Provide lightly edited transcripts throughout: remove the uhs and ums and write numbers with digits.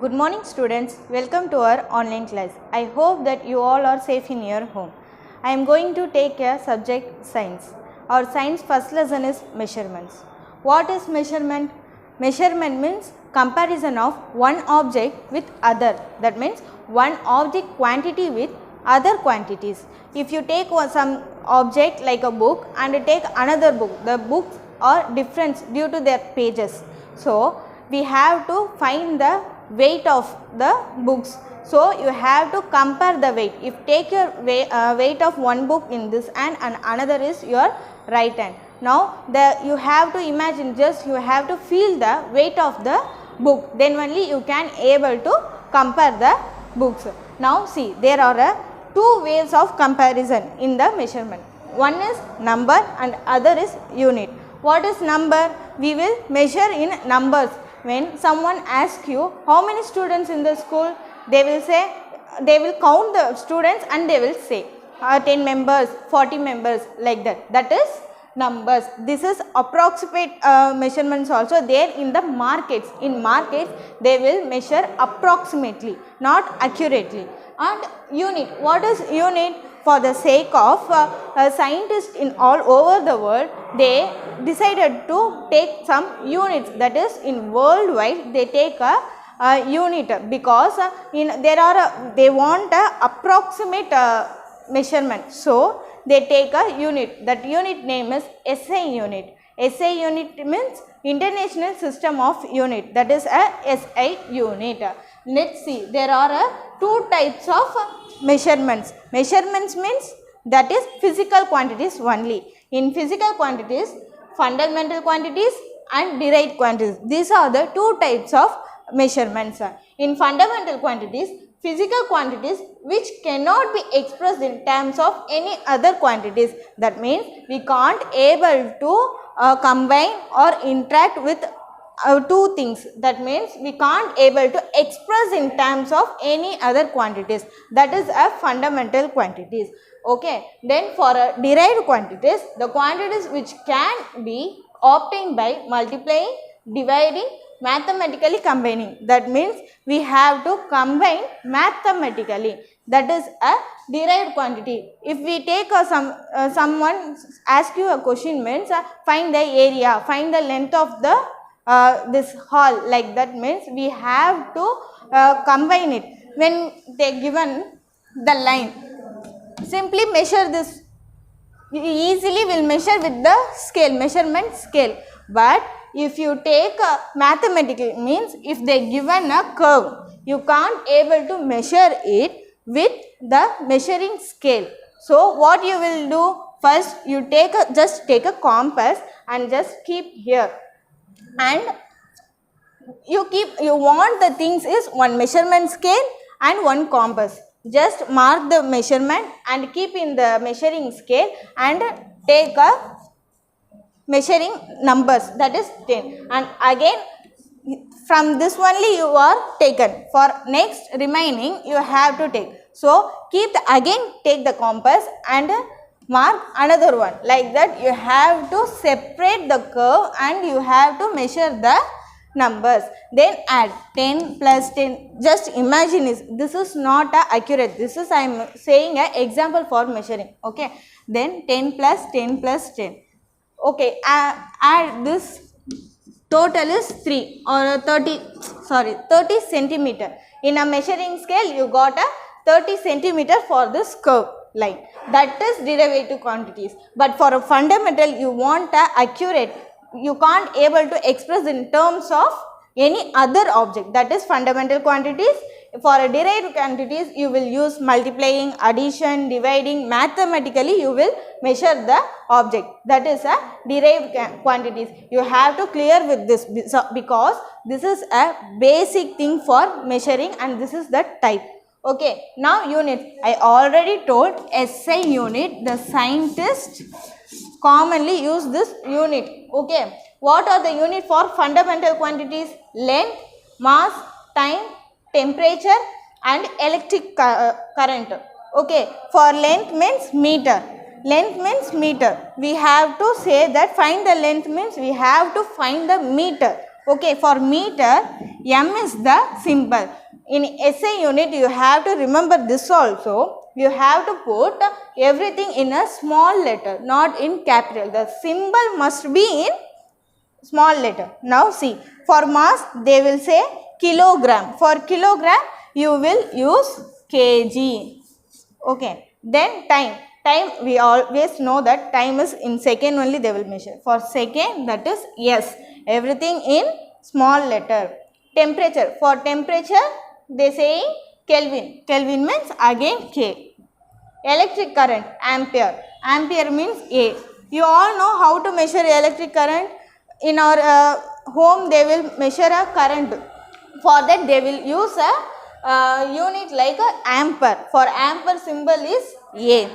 Good morning students, welcome to our online class. I hope that you all are safe in your home. I am going to take a subject science. Our science first lesson is measurements. What is measurement? Measurement means comparison of one object with other. That means one object quantity with other quantities. If you take some object like a book and take another book, the books are different due to their pages. So we have to find the weight of the books. So you have to compare the weight. If take your weight of one book in this hand and another is your right hand. Now you have to imagine, just you have to feel the weight of the book, then only you can able to compare the books. Now see, there are two ways of comparison in the measurement. One is number and other is unit. What is number? We will measure in numbers. When someone asks you how many students in the school, they will say, they will count the students and they will say 10 members, 40 members, like that. That is numbers. This is approximate measurements also there in the markets. In markets, they will measure approximately, not accurately. And unit. What is unit? For the sake of scientists in all over the world, they decided to take some units, that is in worldwide they take a unit, because they want a approximate measurement. So they take a unit. That unit name is SI unit. SI unit means International System of Unit, that is a SI unit. Let's see, there are two types of measurements. Measurements means that is physical quantities only. In physical quantities, fundamental quantities and derived quantities. These are the two types of measurements. In fundamental quantities, physical quantities which cannot be expressed in terms of any other quantities. That means we can't able to combine or interact with two things. That means we can't able to express in terms of any other quantities. That is a fundamental quantities. Okay. Then for derived quantities, the quantities which can be obtained by multiplying, dividing, mathematically combining. That means we have to combine mathematically. That is a derived quantity. If we take someone ask you a question, means find the area, find the length of the this hall, like that, means we have to combine it. When they given the line, simply measure this. You easily will measure with the scale, measurement scale. But if you take mathematical, means if they given a curve, you can't able to measure it with the measuring scale. So what you will do? First you just take a compass and just keep here, and you want the things is one measurement scale and one compass. Just mark the measurement and keep in the measuring scale and take a measuring numbers, that is 10, and again from this only you are taken. For next remaining you have to take. So keep again take the compass and mark another one, like that. You have to separate the curve and you have to measure the numbers. Then add 10 plus 10. Just imagine, this is not accurate. This is I am saying an example for measuring. Okay. Then 10 plus 10 plus 10. Okay. Add this. Total is 3 or 30 centimeter. In a measuring scale you got a 30 centimeter for this curve line. That is derivative quantities. But for a fundamental you want a accurate, you can't able to express in terms of any other object. That is fundamental quantities. For a derived quantities you will use multiplying, addition, dividing. Mathematically you will measure the object. That is a derived quantities. You have to clear with this, because this is a basic thing for measuring and this is the type. Okay. Now units. I already told SI unit. The scientists commonly use this unit. Okay. What are the unit for fundamental quantities? Length, mass, time, temperature and electric current. Okay. For length means meter. Length means meter. We have to say that find the length means we have to find the meter. Okay. For meter, M is the symbol. In SI unit you have to remember this also. You have to put everything in a small letter, not in capital. The symbol must be in small letter. Now see, for mass they will say kilogram. For kilogram you will use kg. Okay. Then time. Time we always know that time is in second only they will measure. For second that is S. Everything in small letter. Temperature. For temperature they say Kelvin. Kelvin means again K. Electric current. Ampere. Ampere means A. You all know how to measure electric current. In our home they will measure a current. For that they will use a unit like a ampere. For ampere symbol is A.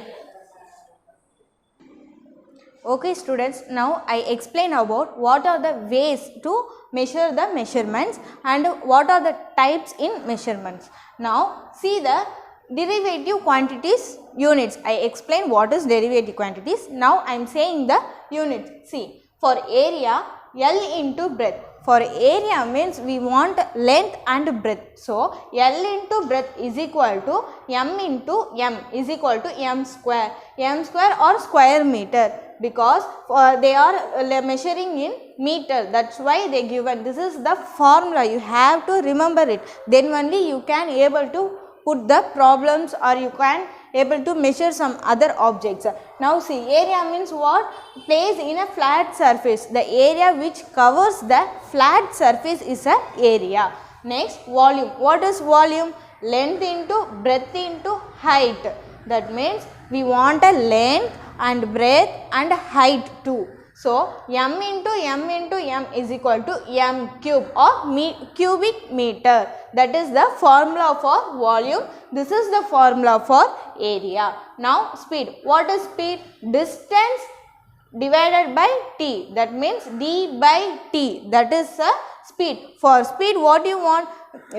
Okay students, now I explain about what are the ways to measure the measurements and what are the types in measurements. Now see the derivative quantities units. I explain what is derivative quantities. Now I am saying the units. See, for area L into breadth. For area means we want length and breadth. So, L into breadth is equal to M into M is equal to M square. M square or square meter, because they are measuring in meter. That's why they given. This is the formula. You have to remember it. Then only you can able to put the problems or you can able to measure some other objects. Now see, area means what? Place in a flat surface. The area which covers the flat surface is a area. Next, volume. What is volume? Length into breadth into height. That means we want a length and breadth and height too. So, M into M is equal to M cube or cubic meter. That is the formula for volume. This is the formula for area. Now, speed. What is speed? Distance divided by t. That means d by t. That is the speed. For speed, what you want?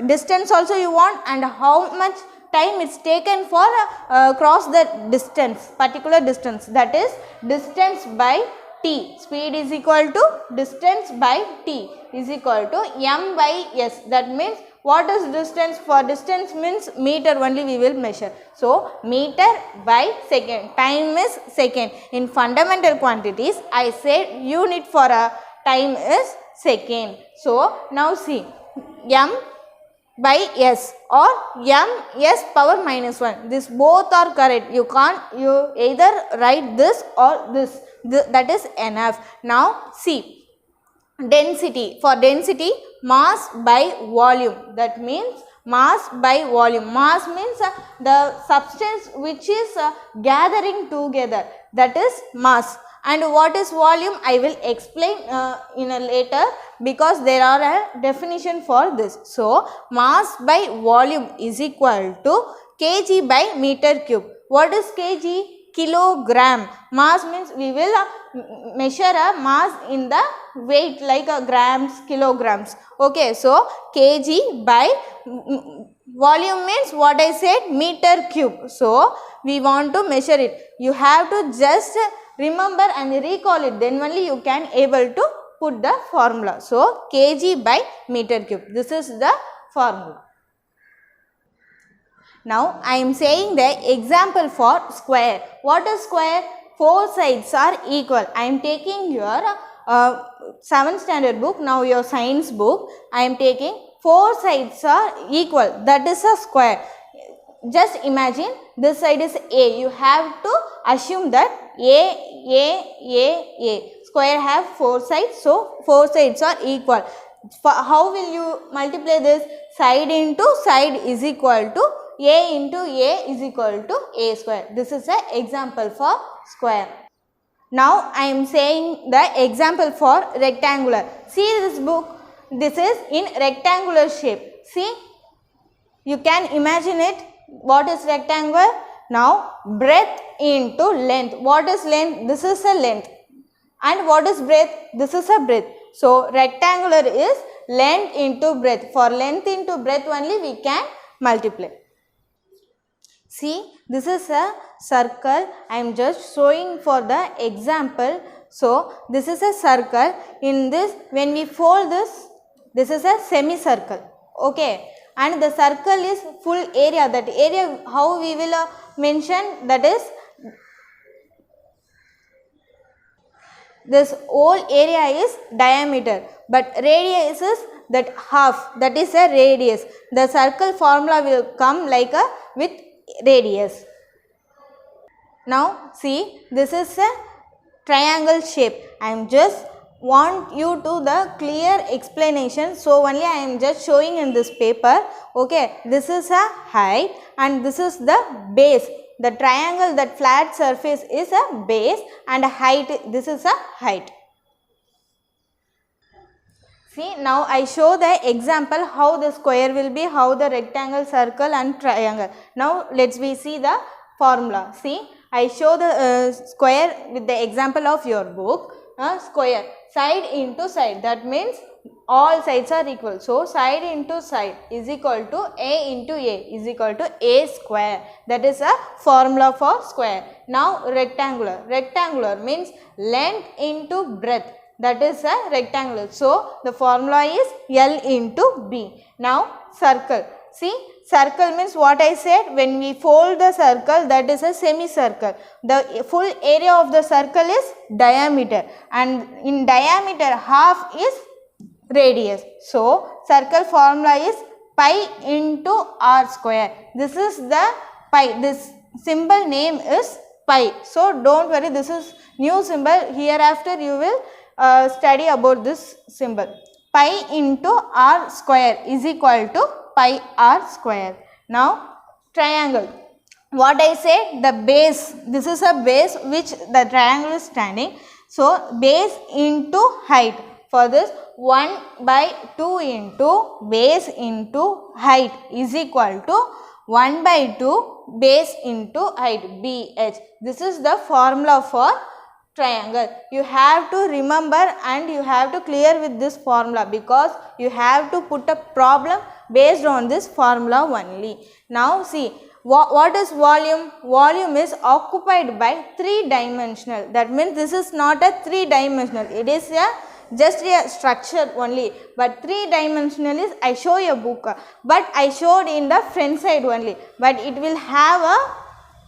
Distance also you want, and how much time it's taken for cross the distance, particular distance. That is distance by t. Speed is equal to distance by t is equal to m by s. That means what is distance? For distance means meter only we will measure. So, meter by second. Time is second. In fundamental quantities I said unit for a time is second. So, now see, m by s or m s power minus 1. This both are correct. You can't, you either write this or this. That is enough. Now see, density. For density, mass by volume. That means mass by volume. Mass means the substance which is gathering together. That is mass. And what is volume? I will explain in a later, because there are a definition for this. So, mass by volume is equal to kg by meter cube. What is kg? Kilogram. Mass means we will measure a mass in the weight like grams, kilograms. Okay, so kg by volume means what I said, meter cube. So, we want to measure it. You have to just remember and recall it, then only you can able to put the formula. So, kg by meter cube. This is the formula. Now, I am saying the example for square. What is square? Four sides are equal. I am taking your 7th standard book, now your science book. I am taking four sides are equal. That is a square. Just imagine this side is A. You have to assume that A. Square have four sides. So, four sides are equal. How will you multiply this? Side into side is equal to A into A is equal to A square. This is an example for square. Now, I am saying the example for rectangular. See this book. This is in rectangular shape. See, you can imagine it. What is rectangle? Now, breadth into length. What is length? This is a length. And what is breadth? This is a breadth. So, rectangular is length into breadth. For length into breadth only we can multiply. See, this is a circle. I am just showing for the example. So, this is a circle. In this, when we fold this, This is a semicircle. Okay, and the circle is full area. That area how we will mention, that is this whole area is diameter, but radius is that half, that is a radius. The circle formula will come like a with radius. Now see, this is a triangle shape. I am just want you to the clear explanation, so only I am just showing in this paper. Okay, this is a height and this is the base. The triangle, that flat surface is a base, and a height, this is a height. See, now I show the example how the square will be, how the rectangle, circle and triangle. Now let's we see the formula. See, I show the square with the example of your book. Square, side into side, that means all sides are equal. So side into side is equal to A into A is equal to A square. That is a formula for square. Now rectangular, rectangular means length into breadth, that is a rectangular. So the formula is L into B. Now circle, see, circle means what I said, when we fold the circle, that is a semicircle. The full area of the circle is diameter, and in diameter half is radius. So circle formula is pi into r square. This is the pi, this symbol name is pi. So don't worry, this is new symbol, hereafter you will study about this symbol. Pi into r square is equal to pi r square. Now triangle, what I say, the base, this is a base which the triangle is standing. So base into height, for this 1/2 into base into height is equal to 1/2 base into height, BH. This is the formula for triangle. You have to remember and you have to clear with this formula, because you have to put a problem based on this formula only. Now see, what is volume? Volume is occupied by 3-dimensional. That means this is not a 3-dimensional. It is a just a structure only, but 3-dimensional is I show a book, but I showed in the front side only, but it will have a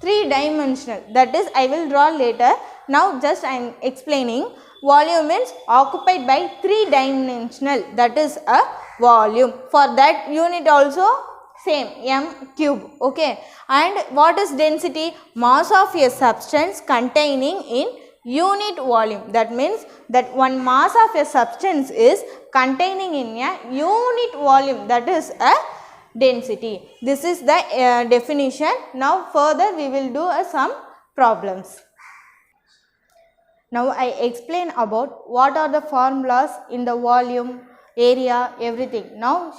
3-dimensional, that is I will draw later. Now just I am explaining. Volume means occupied by 3-dimensional, that is a volume. For that unit also same, m cube. Okay, and what is density? Mass of a substance containing in unit volume. That means that one mass of a substance is containing in a unit volume, that is a density. This is the definition. Now further we will do some problems. Now I explain about what are the formulas in the volume, area, everything. Now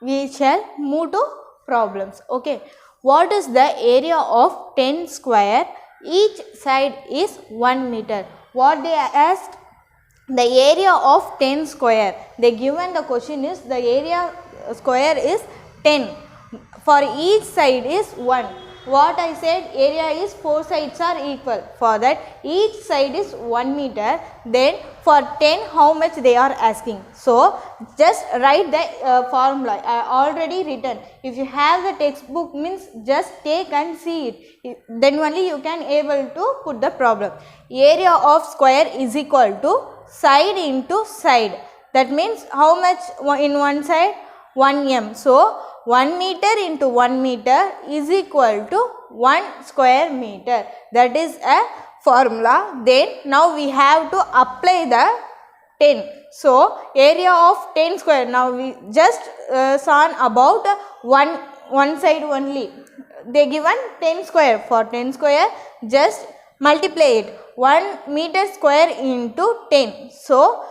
we shall move to problems. Okay, what is the area of 10 square? Each side is 1 meter. What they asked? The area of 10 square. They given the question is the area square is 10. For each side is 1. What I said, area is 4 sides are equal. For that each side is 1 meter. Then for 10 how much they are asking. So just write the formula. I already written. If you have the textbook means just take and see it. Then only you can able to put the problem. Area of square is equal to side into side. That means how much in one side? 1 m. So 1 meter into 1 meter is equal to 1 square meter. That is a formula. Then now we have to apply the 10. So area of 10 square. Now we just saw about one side only. They given 10 square. For 10 square just multiply it. 1 meter square into 10. So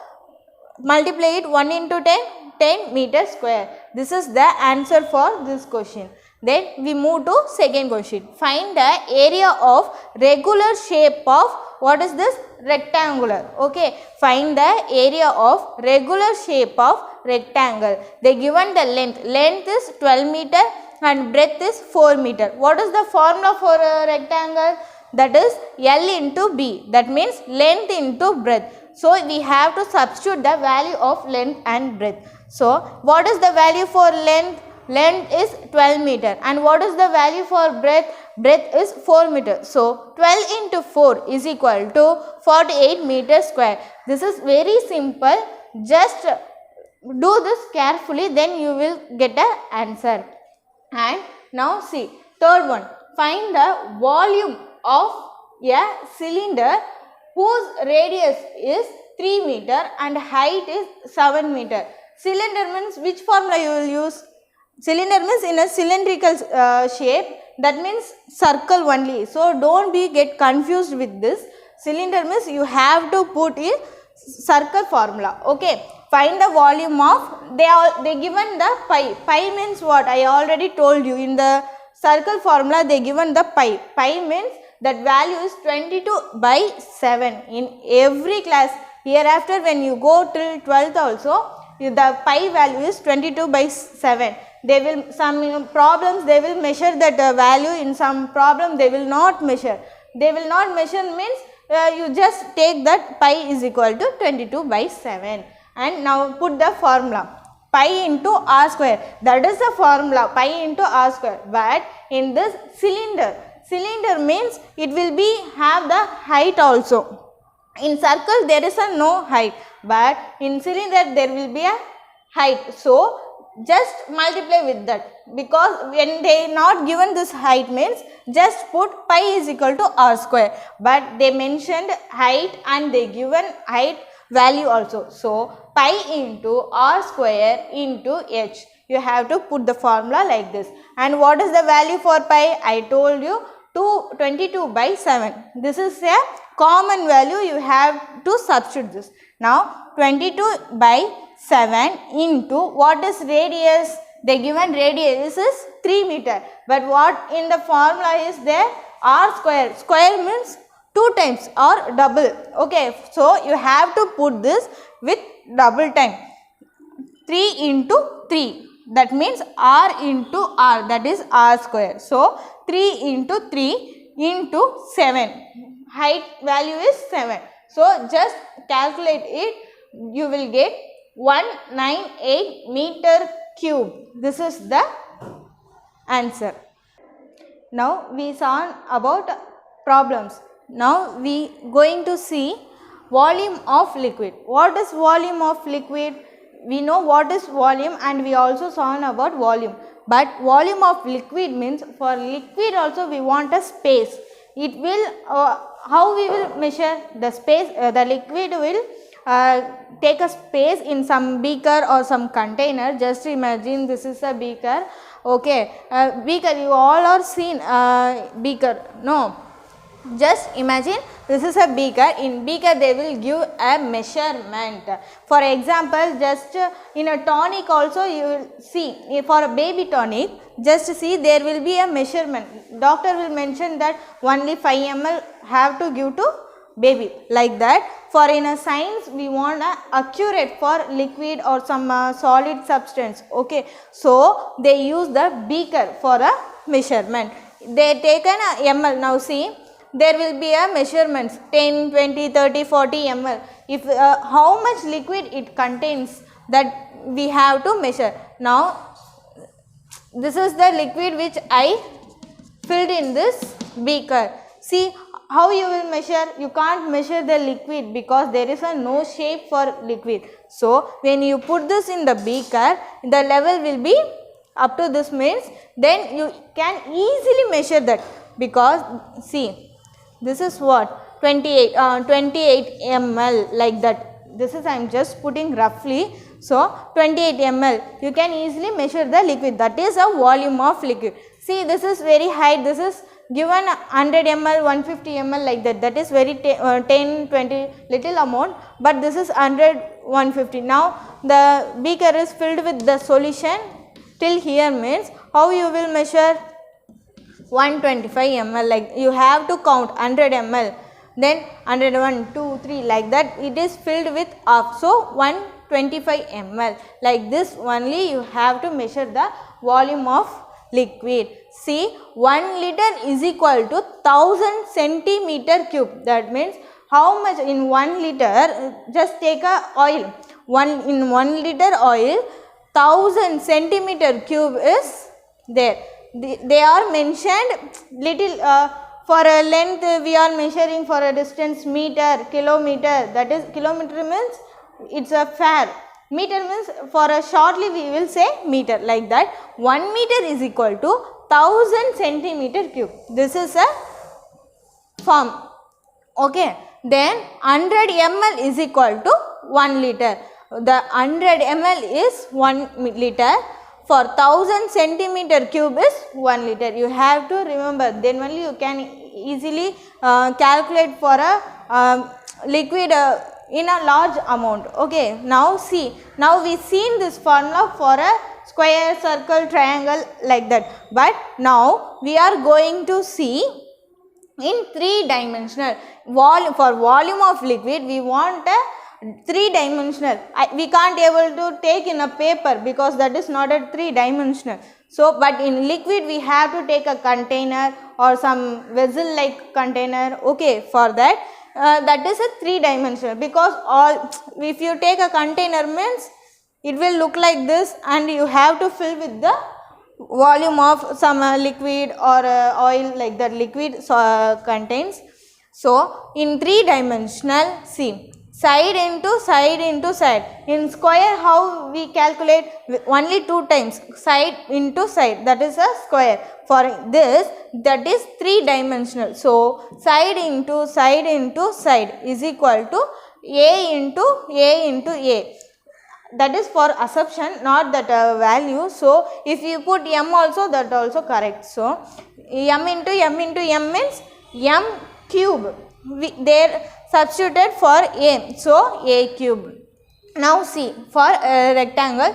multiply it 1 into 10. 10 meter square. This is the answer for this question. Then we move to second question. Find the area of regular shape of, what is this? Rectangular. Okay. Find the area of regular shape of rectangle. They given the length. Length is 12 meter and breadth is 4 meter. What is the formula for a rectangle? That is L into B. That means length into breadth. So we have to substitute the value of length and breadth. So what is the value for length? Length is 12 meter. And what is the value for breadth? Breadth is 4 meter. So 12 into 4 is equal to 48 meter square. This is very simple. Just do this carefully, then you will get an answer. And now see, third one, find the volume of a cylinder whose radius is 3 meter and height is 7 meter. Cylinder means which formula you will use? Cylinder means in a cylindrical shape, that means circle only. So don't be get confused with this. Cylinder means you have to put in circle formula. Okay, find the volume of, they given the pi. Pi means what? I already told you, in the circle formula they given the pi. Pi means that value is 22 by 7. In every class hereafter when you go till 12th also, the pi value is 22 by 7. They will, some problems they will measure that value, in some problem they will not measure. They will not measure means you just take that pi is equal to 22 by 7. And now put the formula, pi into r square, that is the formula, pi into r square. But in this cylinder, cylinder means it will be have the height also. In circle there is a no height, but in cylinder there will be a height. So just multiply with that, because when they not given this height means just put pi is equal to r square, but they mentioned height and they given height value also. So pi into r square into h, you have to put the formula like this. And what is the value for pi? I told you 22 by 7. This is a common value, you have to substitute this. Now 22 by 7 into what is radius? The given radius is 3 meter, but what in the formula is there? R square. Square means 2 times or double. Okay, so you have to put this with double time. 3 into 3, that means r into r, that is r square. So 3 into 3 into 7, height value is 7. So just calculate it, you will get 198 meter cube. This is the answer. Now we saw about problems. Now we going to see volume of liquid. What is volume of liquid? We know what is volume and we also saw about volume. But volume of liquid means, for liquid also we want a space. It will, how we will measure the space? The liquid will take a space in some beaker or some container. Just imagine this is a beaker. Okay, beaker, you all are seen beaker, no? Just imagine this is a beaker. In beaker they will give a measurement. For example, just in a tonic also you will see, for a baby tonic, just see there will be a measurement. Doctor will mention that only 5 ml have to give to baby, like that. For in a science we want a accurate for liquid or some solid substance. Okay, so they use the beaker for a measurement. They taken a ml. Now see, there will be a measurements 10, 20, 30, 40 ml. If how much liquid it contains, that we have to measure. Now this is the liquid which I filled in this beaker. See how you will measure? You can't measure the liquid because there is a no shape for liquid. So when you put this in the beaker, the level will be up to this means, then you can easily measure that, because see, this is what 28 ml, like that. This is I am just putting roughly. So 28 ml, you can easily measure the liquid. That is a volume of liquid. See, this is very high. This is given 100 ml, 150 ml, like that. That is very 10, 20 little amount. But this is 100, 150. Now the beaker is filled with the solution. Till here means how you will measure? 125 ml, like you have to count 100 ml, then 101, 2, 3, like that. It is filled with half. So 125 ml, like this only you have to measure the volume of liquid. See, 1 liter is equal to 1000 centimeter cube. That means how much in 1 liter? Just take a oil. In 1 liter oil, 1000 centimeter cube is there. They are mentioned little for a length we are measuring for a distance meter, kilometer, that is kilometer means it's a fair, meter means for a shortly we will say meter, like that 1 meter is equal to 1000 centimeter cube. This is a form. Okay. Then 100 ml is equal to 1 liter. The 100 ml is 1 liter. For 1000 centimeter cube is 1 liter. You have to remember, then only you can easily calculate for a liquid in a large amount. Okay. Now see, now we seen this formula for a square, circle, triangle, like that. But now we are going to see in 3-dimensional volume. For volume of liquid we want a 3-dimensional. We can't able to take in a paper because that is not a 3-dimensional. So, but in liquid we have to take a container or some vessel like container. Okay, for that that is a 3-dimensional, because all, if you take a container means it will look like this and you have to fill with the volume of some liquid or oil, like that liquid contains. So, in 3-dimensional, see, side into side into side. In square how we calculate? Only 2 times, side into side, that is a square. For this, that is 3-dimensional. So, side into side into side is equal to A into A into A. That is for assumption, not that value. So, if you put m also, that also correct. So, m into m means m cube. They substituted for a. So, a cube. Now, see, for rectangle,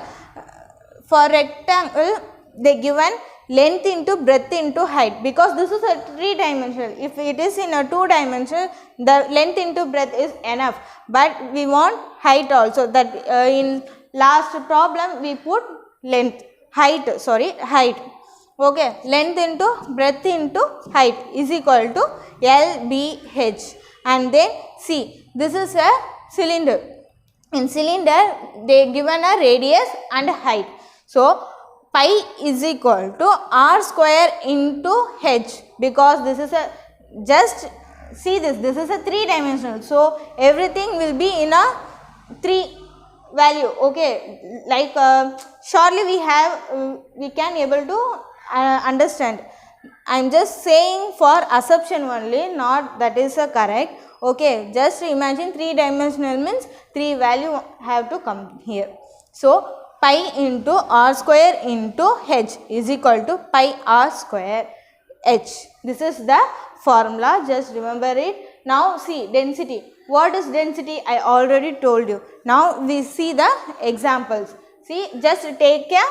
they given length into breadth into height, because this is a 3-dimensional. If it is in a 2-dimensional, the length into breadth is enough, but we want height also. That in last problem we put length, height. Okay, length into breadth into height is equal to LBH. And then see, this is a cylinder. In cylinder they given a radius and height. So, pi is equal to r square into h, because this is a, just see this is a 3-dimensional. So, everything will be in a 3 value. Okay, like surely we can able to understand. I am just saying for assumption only, not that is correct. Okay, just imagine 3-dimensional means 3 value have to come here. So, pi into r square into h is equal to pi r square h. This is the formula, just remember it. Now, see density. What is density? I already told you. Now, we see the examples. See, just take a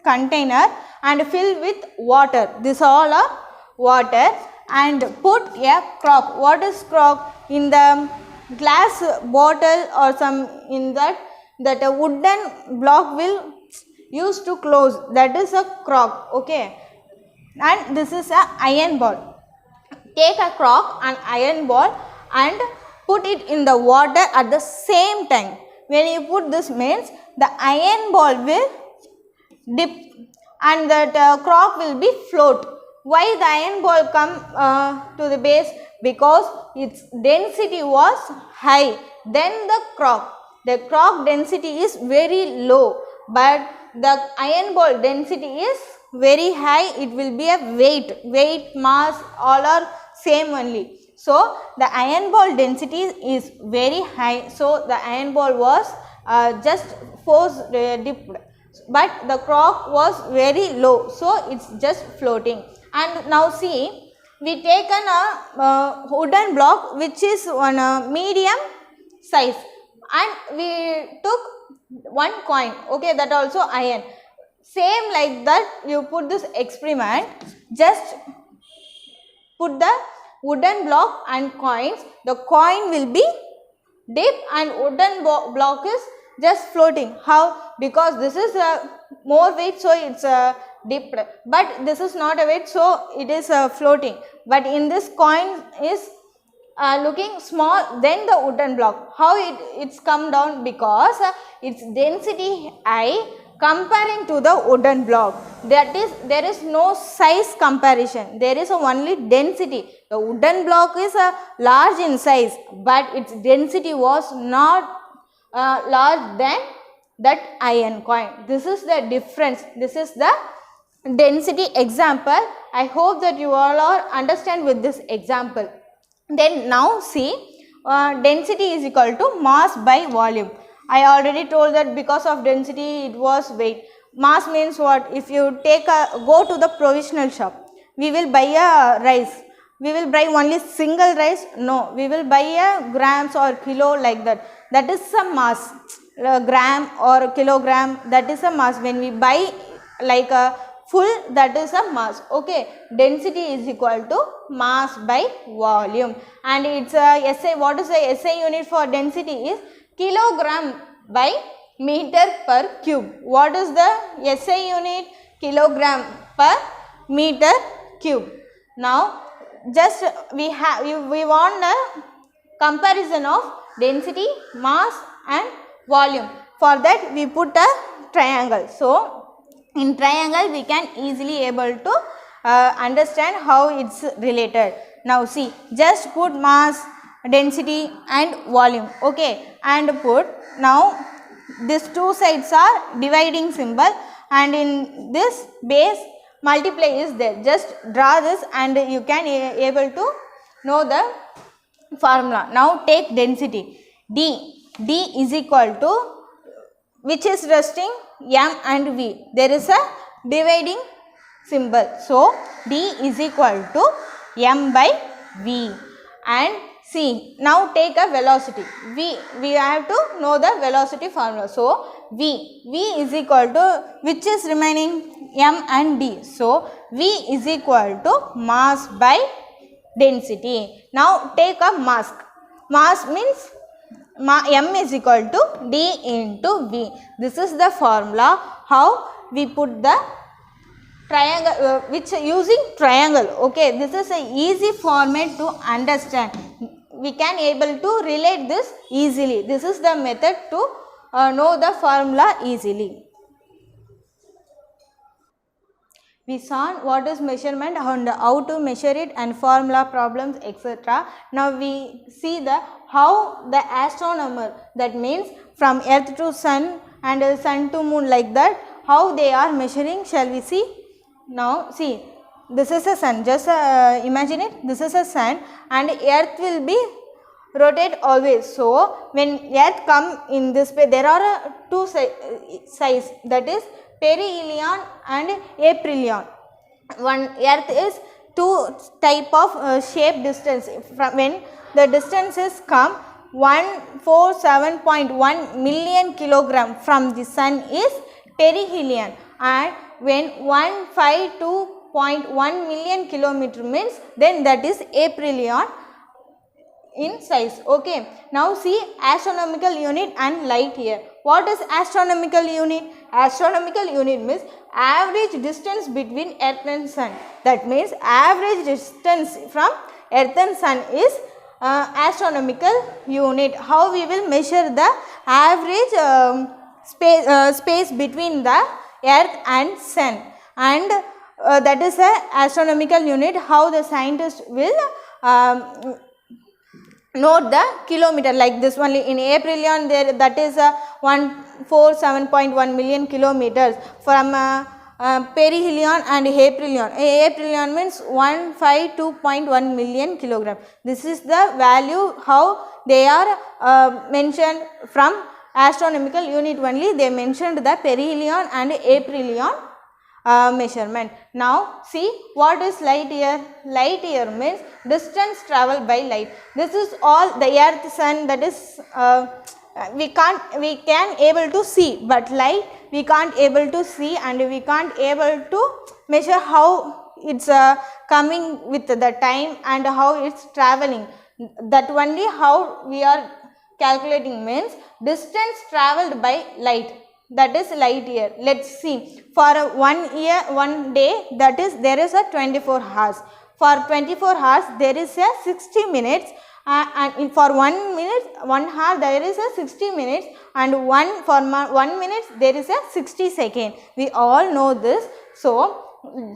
container and fill with water. This all are water, and put a cork. What is cork? In the glass bottle or some, in that a wooden block will use to close, that is a cork. Okay, and this is a iron ball. Take a cork and iron ball and put it in the water at the same time. When you put this means the iron ball will dip and that cork will be float. Why the iron ball come to the base? Because its density was high than the cork. The cork density is very low, but the iron ball density is very high. It will be a weight, mass, all are same only. So, the iron ball density is very high. So, the iron ball was just forced dipped, but the cork was very low. So, it is just floating. And now see, we taken a wooden block which is on a medium size, and we took one coin. Okay, that also iron. Same like that, you put this experiment, just put the wooden block and coins. The coin will be dipped and wooden block is just floating. How? Because this is a more weight, so it's dipped, but this is not a weight, so it is floating. But in this coin is looking small than the wooden block. How it's come down? Because its density high comparing to the wooden block, that is there is no size comparison, there is only density. The wooden block is large in size, but its density was not large than that iron coin. This is the difference. This is the density example. I hope that you all are understand with this example. Then now see, density is equal to mass by volume. I already told that because of density it was weight. Mass means what? If you go to the provisional shop, we will buy a rice. We will buy only single rice? No, we will buy a grams or kilo like that. That is a mass. Gram or kilogram, that is a mass. When we buy like a full, that is a mass. Okay, density is equal to mass by volume, and its SI, what is the SI unit for density is kilogram by meter per cube. What is the SI unit? Kilogram per meter cube. Now just we want a comparison of density, mass and volume. For that we put a triangle. So in triangle we can easily able to understand how it's related. Now see, just put mass, density and volume. Okay, and put, now these two sides are dividing symbol, and in this base multiply is there. Just draw this and you can able to know the formula. Now take density. D is equal to, which is resting? M and V. There is a dividing symbol. So D is equal to M by V. And see, now take a velocity. We have to know the velocity formula. So V is equal to, which is remaining? M and D. So V is equal to mass by density. Now take a mass. Mass means M is equal to D into V. This is the formula how we put the triangle, which using triangle. Okay, this is a easy format to understand. We can able to relate this easily. This is the method to know the formula easily. We saw what is measurement and how to measure it and formula problems, etc. Now we see the how the astronomer, that means from earth to sun and sun to moon, like that, how they are measuring. Shall we see? Now see, this is a sun, just imagine it, this is a sun and earth will be rotate always. So when earth come in this way, there are two size, that is perihelion and aphelion. One earth is two type of shape distance. From when the distances come 147.1 million kilogram from the sun is perihelion, and when 152.1 million kilometer means, then that is aphelion in size. Okay, now see astronomical unit and light year. What is astronomical unit? Astronomical unit means average distance between earth and sun. That means average distance from earth and sun is astronomical unit. How we will measure the average space between the earth and sun, and that is a astronomical unit. How the scientist will note the kilometer, like this only in aphelion, there that is 147.1 million kilometers. From perihelion and aphelion, aphelion means 152.1 million kilogram. This is the value how they are mentioned from astronomical unit only. They mentioned the perihelion and aphelion measurement. Now see what is light year? Light year means distance traveled by light. This is all the earth, sun, that is we can able to see, but light we can't able to see, and we can't able to measure how it's coming with the time and how it's traveling. That only how we are calculating means distance traveled by light, that is light year. Let's see, for 1 year, 1 day, that is there is a 24 hours. For 24 hours there is a 60 minutes and for 1 minute 1 hour there is a 60 minutes and for 1 minute there is a 60 second. We all know this. So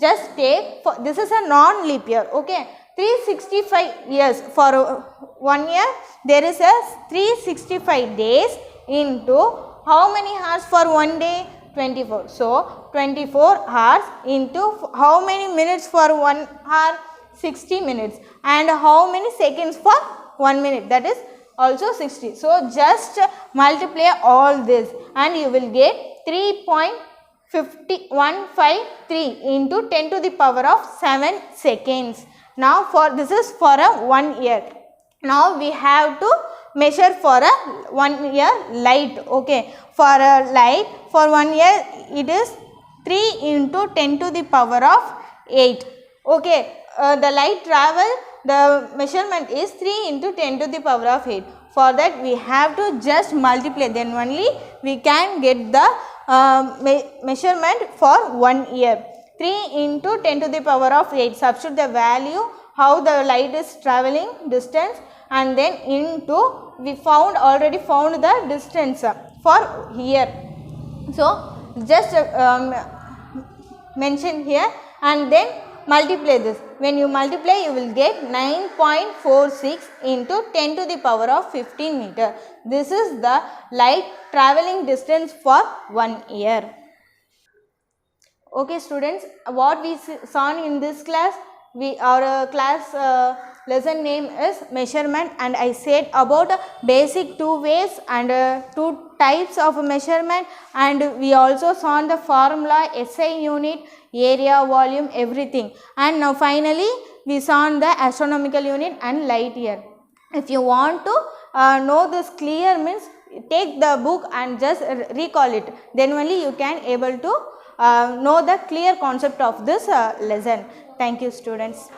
just take this is a non-leap year. Okay, 365 years for 1 year there is a 365 days into how many hours for 1 day? 24. So 24 hours into how many minutes for 1 hour? 60 minutes. And how many seconds for 1 minute? That is also 60. So just multiply all this and you will get 3.153 into 10 to the power of 7 seconds. Now for this is for a 1 year. Now we have to measure for a 1 year light. Okay, for a light for 1 year it is 3 into 10 to the power of 8. Okay, the light travel, the measurement is 3 into 10 to the power of 8. For that we have to just multiply, then only we can get the measurement for 1 year. 3 into 10 to the power of 8, substitute the value how the light is traveling distance and then into we already found the distance for here. So just mention here and then multiply this. When you multiply you will get 9.46 into 10 to the power of 15 meter. This is the light traveling distance for 1 year. Okay students, what we saw in this class, our class lesson name is measurement, and I said about basic 2 ways and 2 types of measurement, and we also saw the formula, SI unit, area, volume, everything, and now finally we saw the astronomical unit and light year. If you want to know this clear, means take the book and just recall it, then only you can able to know the clear concept of this lesson. Thank you students.